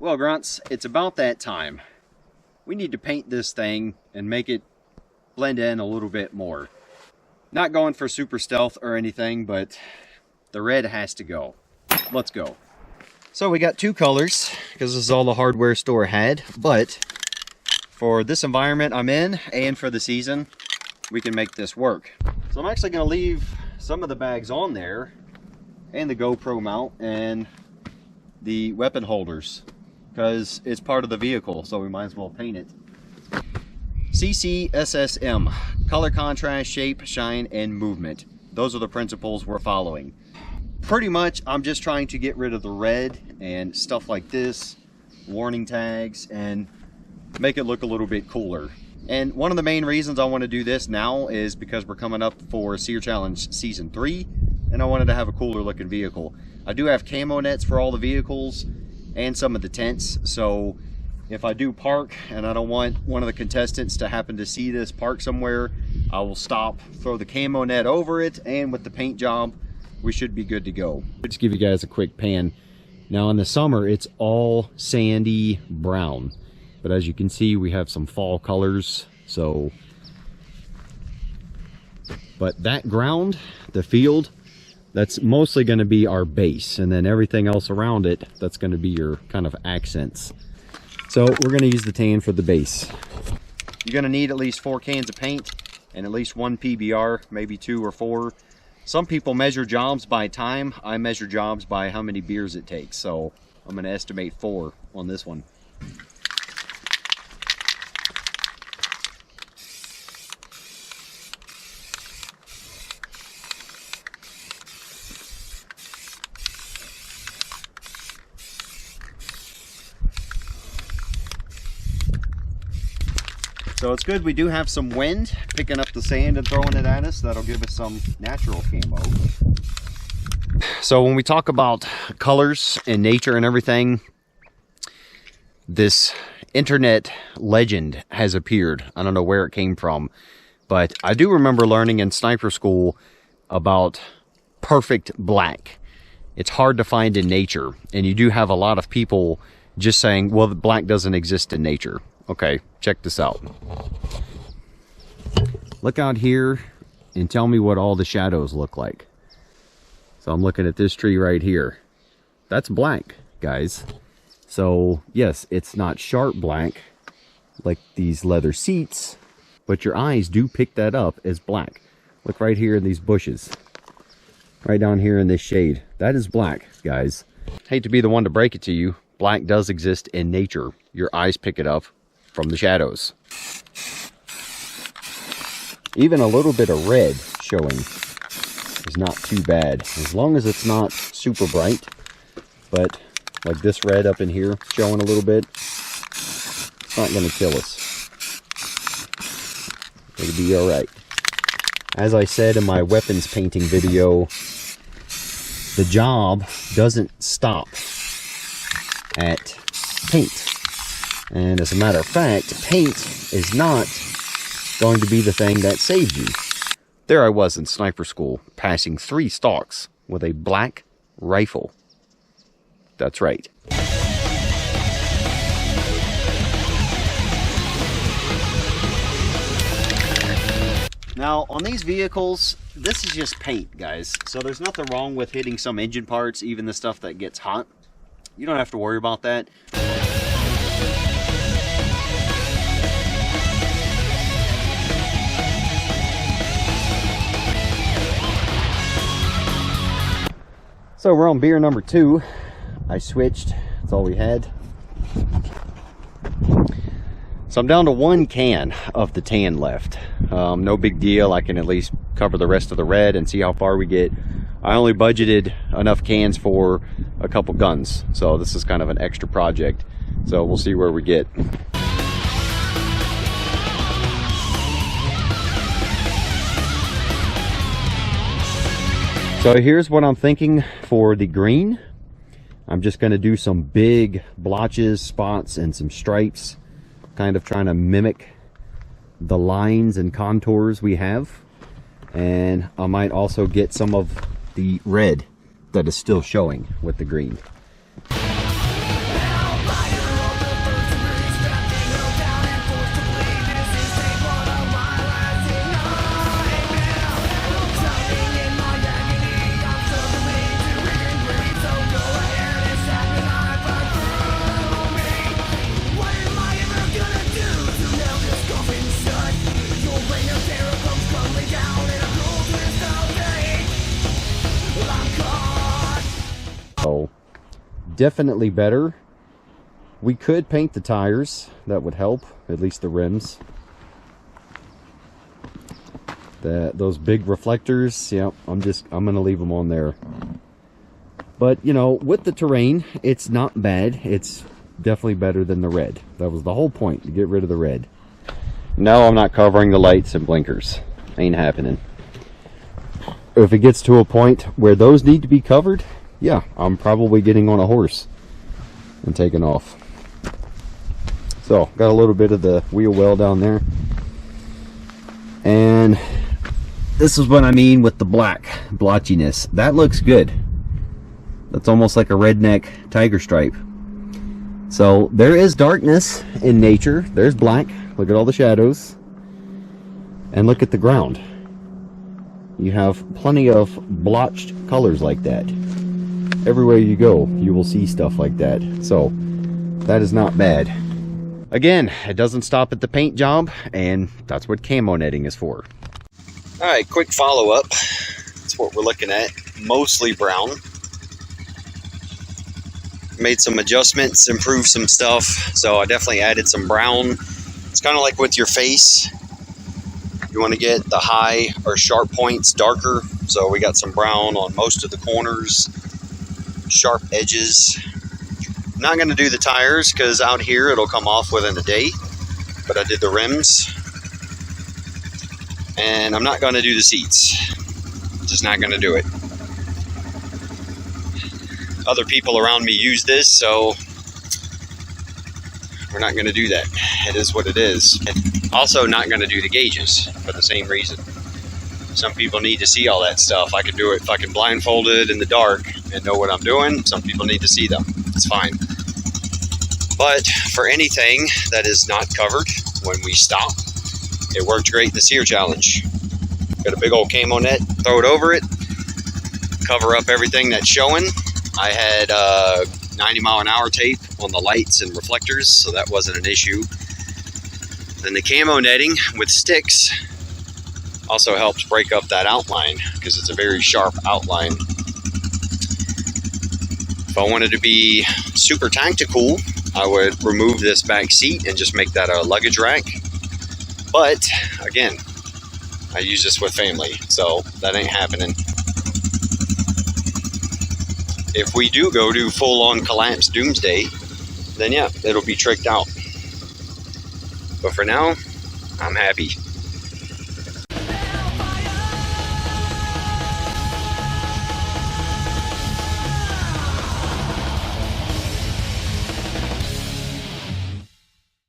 Well, Grunts, it's about that time. We need to paint this thing and make it blend in a little bit more. Not going for super stealth or anything, but the red has to go. Let's go. So we got two colors, because this is all the hardware store had, but for this environment I'm in and for the season, we can make this work. So I'm actually going to leave some of the bags on there, and the GoPro mount, and the weapon holders, because it's part of the vehicle, so we might as well paint it. CCSSM, color, contrast, shape, shine, and movement. Those are the principles we're following. Pretty much, I'm just trying to get rid of the red and stuff like this, warning tags, and make it look a little bit cooler. And one of the main reasons I want to do this now is because we're coming up for Seer Challenge Season 3, and I wanted to have a cooler looking vehicle. I do have camo nets for all the vehicles and some of the tents, so if I do park and I don't want one of the contestants to happen to see this park somewhere, I will stop, throw the camo net over it, and with the paint job, we should be good to go. Just give you guys a quick pan. Now in the summer, it's all sandy brown, but as you can see, we have some fall colors, so. But that ground, the field, that's mostly going to be our base, and then everything else around it, that's going to be your kind of accents. So we're going to use the tan for the base. You're going to need at least 4 cans of paint and at least 1 PBR, maybe 2 or 4. Some people measure jobs by time. I measure jobs by how many beers it takes, so I'm going to estimate 4 on this one. So it's good we do have some wind picking up the sand and throwing it at us. That'll give us some natural camo. So when we talk about colors and nature and everything, this internet legend has appeared. I don't know where it came from, but I do remember learning in sniper school about perfect black. It's hard to find in nature, and you do have a lot of people just saying, well, the black doesn't exist in nature. Okay, check this out. Look out here and tell me what all the shadows look like. So I'm looking at this tree right here. That's black, guys. So yes, it's not sharp black like these leather seats, but your eyes do pick that up as black. Look right here in these bushes. Right down here in this shade. That is black, guys. Hate to be the one to break it to you. Black does exist in nature. Your eyes pick it up from the shadows. Even a little bit of red showing is not too bad, as long as it's not super bright. But like this red up in here showing a little bit, it's not going to kill us. It'll be all right. As I said in my weapons painting video, the job doesn't stop at paint. And as a matter of fact, paint is not going to be the thing that saves you. There I was in sniper school, passing 3 stalks with a black rifle. That's right. Now, on these vehicles, this is just paint, guys. So there's nothing wrong with hitting some engine parts, even the stuff that gets hot. You don't have to worry about that. So we're on beer number 2. I switched. That's all we had. So I'm down to 1 can of the tan left. No big deal. I can at least cover the rest of the red and see how far we get. I only budgeted enough cans for a couple guns, so this is kind of an extra project. So we'll see where we get. So here's what I'm thinking for the green. I'm just going to do some big blotches, spots, and some stripes, kind of trying to mimic the lines and contours we have. And I might also get some of the red that is still showing with the green. definitely better. We could paint the tires. That would help, at least the rims. Those big reflectors, yeah, I'm gonna leave them on there. But you know, with the terrain, it's not bad. It's definitely better than the red. That was the whole point, to get rid of the red. No, I'm not covering the lights and blinkers. Ain't happening. If it gets to a point where those need to be covered, yeah, I'm probably getting on a horse and taking off. So, got a little bit of the wheel well down there. And this is what I mean with the black blotchiness. That looks good. That's almost like a redneck tiger stripe. So there is darkness in nature. There's black. Look at all the shadows. And look at the ground. You have plenty of blotched colors like that. Everywhere you go, you will see stuff like that. So that is not bad. Again, it doesn't stop at the paint job, and that's what camo netting is for. All right, quick follow-up. That's what we're looking at. Mostly brown. Made some adjustments, improved some stuff. So I definitely added some brown. It's kind of like with your face. You want to get the high or sharp points darker. So we got some brown on most of the corners, sharp edges. Not going to do the tires because out here it'll come off within a day. But I did the rims. And I'm not going to do the seats. Just not going to do it. Other people around me use this, so we're not going to do that. It is what it is. Also not going to do the gauges for the same reason. Some people need to see all that stuff. I can do it fucking blindfolded in the dark and know what I'm doing. Some people need to see them. It's fine. But for anything that is not covered when we stop, it worked great in the sear challenge. Got a big old camo net, throw it over it, cover up everything that's showing. I had 90-mile-an-hour tape on the lights and reflectors, so that wasn't an issue. Then the camo netting with sticks also helps break up that outline because it's a very sharp outline. If I wanted to be super tactical, I would remove this back seat and just make that a luggage rack. But again, I use this with family, so that ain't happening. If we do go to full-on collapse doomsday, then yeah, it'll be tricked out. But for now, I'm happy.